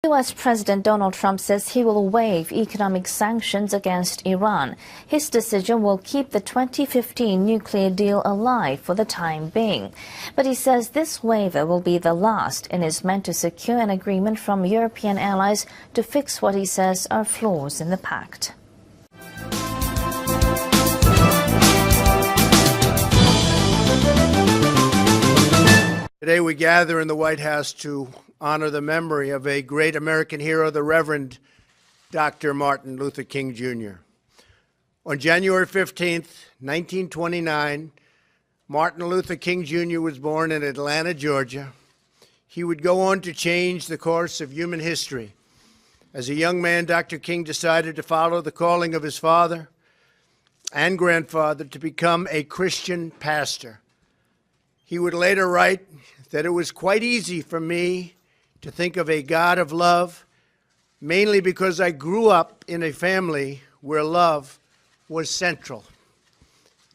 U.S. President Donald Trump says he will waive economic sanctions against Iran. His decision will keep the 2015 nuclear deal alive for the time being. But he says this waiver will be the last and is meant to secure an agreement from European allies to fix what he says are flaws in the pact. Today we gather in the White House to honor the memory of a great American hero, the Reverend Dr. Martin Luther King, Jr. On January 15th, 1929, Martin Luther King, Jr. was born in Atlanta, Georgia. He would go on to change the course of human history. As a young man, Dr. King decided to follow the calling of his father and grandfather to become a Christian pastor. He would later write that it was quite easy for me to think of a God of love, mainly because I grew up in a family where love was central.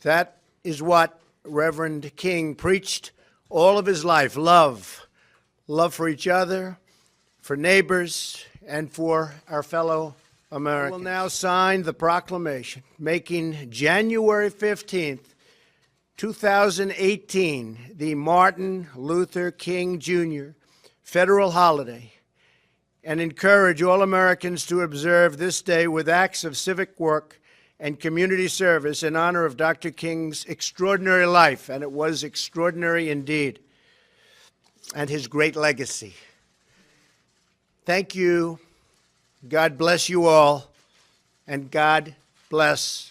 That is what Reverend King preached all of his life: love. Love for each other, for neighbors, and for our fellow Americans. I will now sign the proclamation making January 15th, 2018, the Martin Luther King, Jr. federal holiday, and encourage all Americans to observe this day with acts of civic work and community service in honor of Dr. King's extraordinary life, and it was extraordinary indeed, and his great legacy. Thank you. God bless you all, and God bless.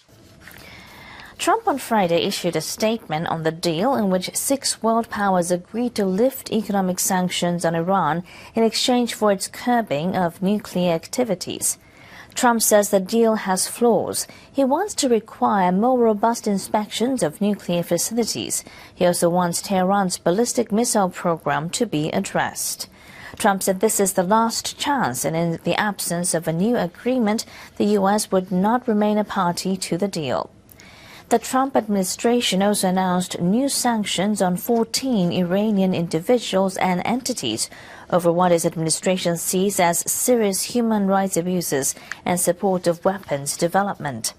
Trump on Friday issued a statement on the deal in which 6 world powers agreed to lift economic sanctions on Iran in exchange for its curbing of nuclear activities. Trump says the deal has flaws. He wants to require more robust inspections of nuclear facilities. He also wants Tehran's ballistic missile program to be addressed. Trump said this is the last chance, and in the absence of a new agreement, the U.S. would not remain a party to the deal. The Trump administration also announced new sanctions on 14 Iranian individuals and entities over what his administration sees as serious human rights abuses and support of weapons development.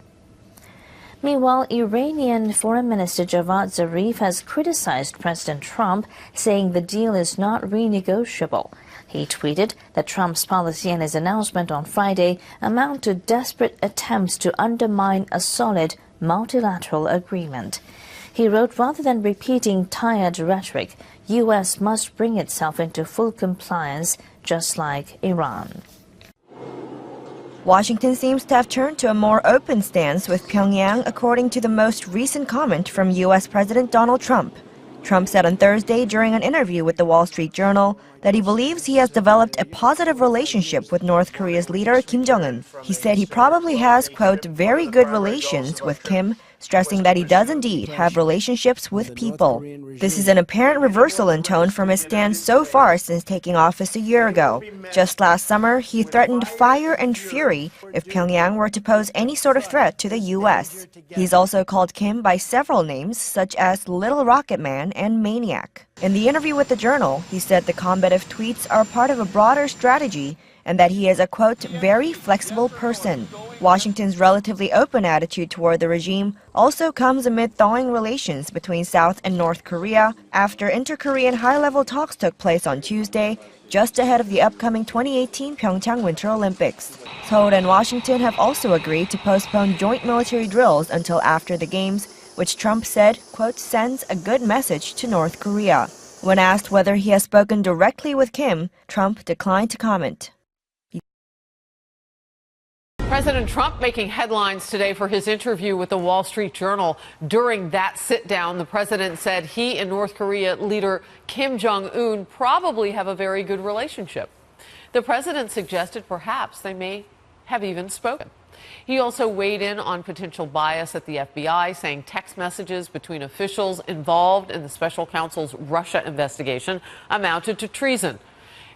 Meanwhile, Iranian Foreign Minister Javad Zarif has criticized President Trump, saying the deal is not renegotiable. He tweeted that Trump's policy and his announcement on Friday amount to desperate attempts to undermine a solid multilateral agreement. He wrote, rather than repeating tired rhetoric, U.S. must bring itself into full compliance, just like Iran. Washington seems to have turned to a more open stance with Pyongyang, according to the most recent comment from U.S. President Donald Trump. Trump said on Thursday during an interview with the Wall Street Journal that he believes he has developed a positive relationship with North Korea's leader Kim Jong-un. He said he probably has, quote, very good relations with Kim, stressing that he does indeed have relationships with people. This is an apparent reversal in tone from his stance so far since taking office a year ago. Just last summer, he threatened fire and fury if Pyongyang were to pose any sort of threat to the U.S. He's also called Kim by several names, such as Little Rocket Man and Maniac. In the interview with the Journal, he said the combative tweets are part of a broader strategy and that he is a, quote, very flexible person. Washington's relatively open attitude toward the regime also comes amid thawing relations between South and North Korea after inter-Korean high-level talks took place on Tuesday, just ahead of the upcoming 2018 Pyeongchang Winter Olympics. Seoul and Washington have also agreed to postpone joint military drills until after the Games, which Trump said, quote, sends a good message to North Korea. When asked whether he has spoken directly with Kim, Trump declined to comment. President Trump making headlines today for his interview with the Wall Street Journal. During that sit-down, the president said he and North Korea leader Kim Jong-un probably have a very good relationship. The president suggested perhaps they may have even spoken. He also weighed in on potential bias at the FBI, saying text messages between officials involved in the special counsel's Russia investigation amounted to treason.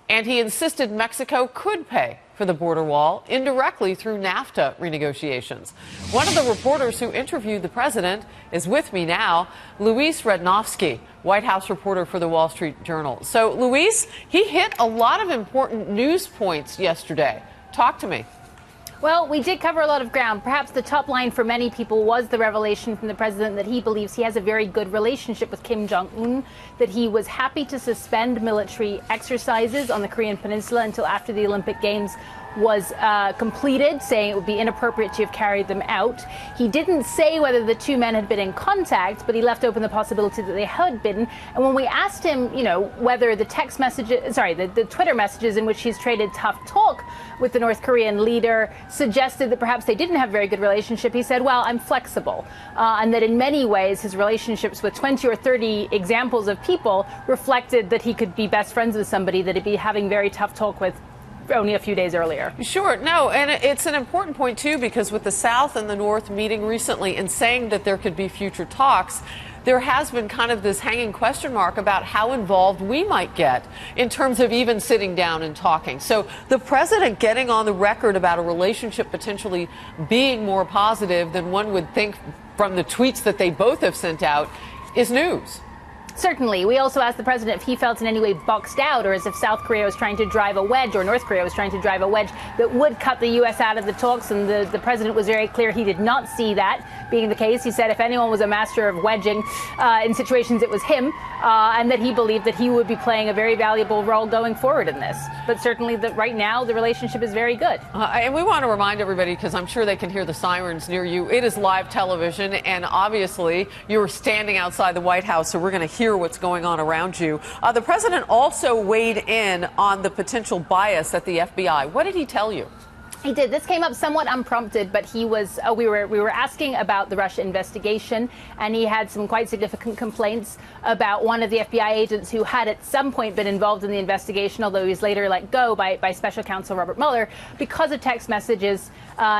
And he insisted Mexico could pay for the border wall indirectly through NAFTA renegotiations. One of the reporters who interviewed the president is with me now, Luis Rednovsky, White House reporter for the Wall Street Journal. So, Luis, he hit a lot of important news points yesterday. Talk to me. Well, we did cover a lot of ground. Perhaps the top line for many people was the revelation from the president that he believes he has a very good relationship with Kim Jong-un, that he was happy to suspend military exercises on the Korean Peninsula until after the Olympic Games was completed, saying it would be inappropriate to have carried them out. He didn't say whether the two men had been in contact, but he left open the possibility that they had been. And when we asked him, whether the the Twitter messages in which he's traded tough talk with the North Korean leader suggested that perhaps they didn't have a very good relationship, he said, well, I'm flexible. And that in many ways, his relationships with 20 or 30 examples of people reflected that he could be best friends with somebody that he'd be having very tough talk with only a few days earlier. Sure. No, and it's an important point, too, because with the South and the North meeting recently and saying that there could be future talks, there has been kind of this hanging question mark about how involved we might get in terms of even sitting down and talking. So the president getting on the record about a relationship potentially being more positive than one would think from the tweets that they both have sent out is news. Certainly. We also asked the president if he felt in any way boxed out, or as if South Korea was trying to drive a wedge, or North Korea was trying to drive a wedge that would cut the U.S. out of the talks. And the president was very clear he did not see that being the case. He said if anyone was a master of wedging in situations, it was him, and that he believed that he would be playing a very valuable role going forward in this. But certainly that right now the relationship is very good. And we want to remind everybody, because I'm sure they can hear the sirens near you, it is live television, and obviously you're standing outside the White House, so we're going to hear what's going on around you. The president also weighed in on the potential bias at the FBI. What did he tell you? He did. This came up somewhat unprompted, but he was. We were asking about the Russia investigation, and he had some quite significant complaints about one of the FBI agents who had at some point been involved in the investigation, although he was later let go by Special Counsel Robert Mueller because of text messages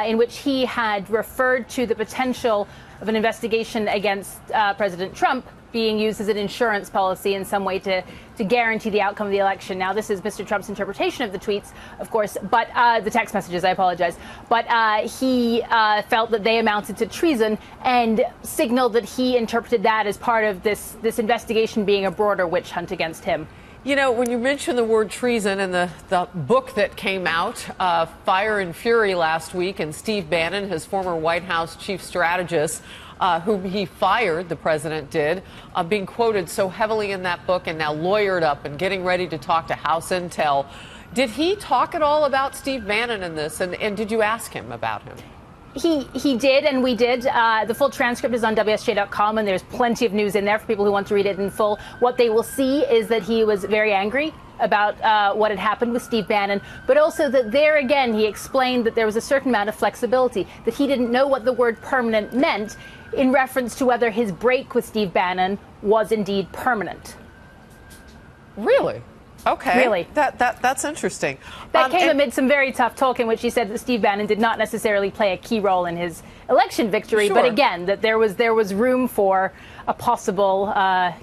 in which he had referred to the potential of an investigation against President Trump being used as an insurance policy in some way to guarantee the outcome of the election. Now, this is Mr. Trump's interpretation of the tweets, of course, but the text messages, I apologize. But he felt that they amounted to treason and signaled that he interpreted that as part of this investigation being a broader witch hunt against him. You know, when you mention the word treason and the book that came out, Fire and Fury, last week, and Steve Bannon, his former White House chief strategist, whom he fired, the president did, being quoted so heavily in that book and now lawyered up and getting ready to talk to House Intel. Did he talk at all about Steve Bannon in this? And did you ask him about him? He did, and we did. The full transcript is on WSJ.com, and there's plenty of news in there for people who want to read it in full. What they will see is that he was very angry about what had happened with Steve Bannon, but also that there again he explained that there was a certain amount of flexibility, that he didn't know what the word permanent meant in reference to whether his break with Steve Bannon was indeed permanent. Really? Okay. Really. That's interesting. That came amid some very tough talk in which he said that Steve Bannon did not necessarily play a key role in his election victory, Sure. but again, that there was room for a possible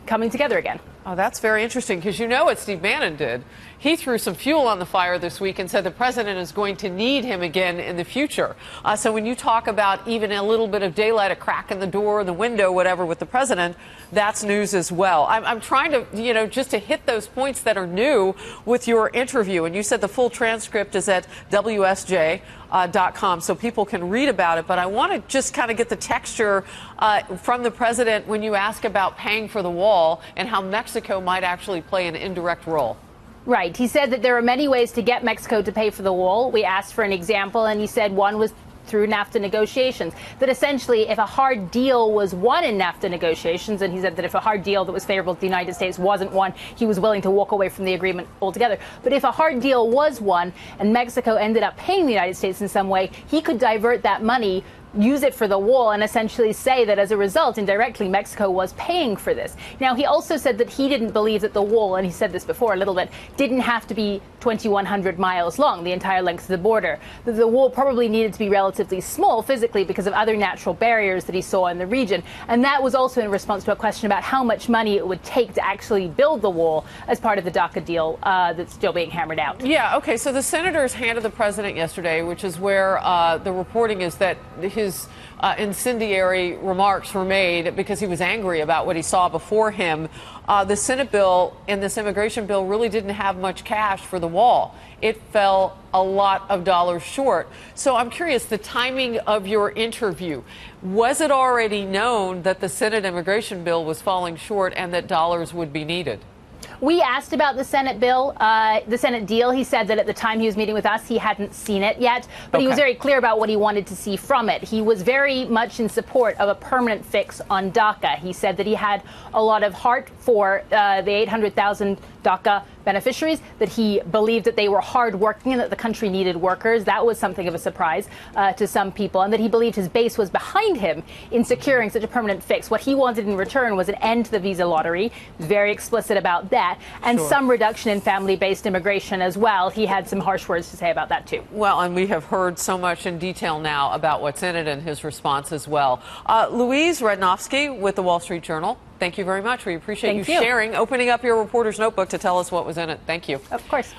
coming together again. Oh, that's very interesting, because you know what Steve Bannon did. He threw some fuel on the fire this week and said the president is going to need him again in the future. So when you talk about even a little bit of daylight, a crack in the door, the window, whatever, with the president, that's news as well. I'm trying to, just to hit those points that are new with your interview. And you said the full transcript is at WSJ.com, so people can read about it. But I want to just kind of get the texture from the president when you ask about paying for the wall and how Mexico might actually play an indirect role. Right. He said that there are many ways to get Mexico to pay for the wall. We asked for an example, and he said one was through NAFTA negotiations. That essentially, if a hard deal was won in NAFTA negotiations, and he said that if a hard deal that was favorable to the United States wasn't won, he was willing to walk away from the agreement altogether. But if a hard deal was won and Mexico ended up paying the United States in some way, he could divert that money, use it for the wall, and essentially say that as a result, indirectly, Mexico was paying for this. Now, he also said that he didn't believe that the wall, and he said this before a little bit, didn't have to be 2,100 miles long, the entire length of the border. The wall probably needed to be relatively small physically because of other natural barriers that he saw in the region. And that was also in response to a question about how much money it would take to actually build the wall as part of the DACA deal that's still being hammered out. Yeah, okay, so the senators handed the president yesterday, which is where the reporting is that his incendiary remarks were made because he was angry about what he saw before him. The Senate bill and this immigration bill really didn't have much cash for the wall. It fell a lot of dollars short. So I'm curious, the timing of your interview, was it already known that the Senate immigration bill was falling short and that dollars would be needed? We asked about the Senate bill, the Senate deal. He said that at the time he was meeting with us, he hadn't seen it yet, but he was very clear about what he wanted to see from it. He was very much in support of a permanent fix on DACA. He said that he had a lot of heart for the 800,000 DACA beneficiaries, that he believed that they were hardworking and that the country needed workers. That was something of a surprise to some people, and that he believed his base was behind him in securing such a permanent fix. What he wanted in return was an end to the visa lottery. He was very explicit about that, and some reduction in family-based immigration as well. He had some harsh words to say about that, too. Well, and we have heard so much in detail now about what's in it and his response as well. Louise Rednofsky with the Wall Street Journal, thank you very much. We appreciate you sharing, opening up your reporter's notebook to tell us what was in it. Thank you. Of course.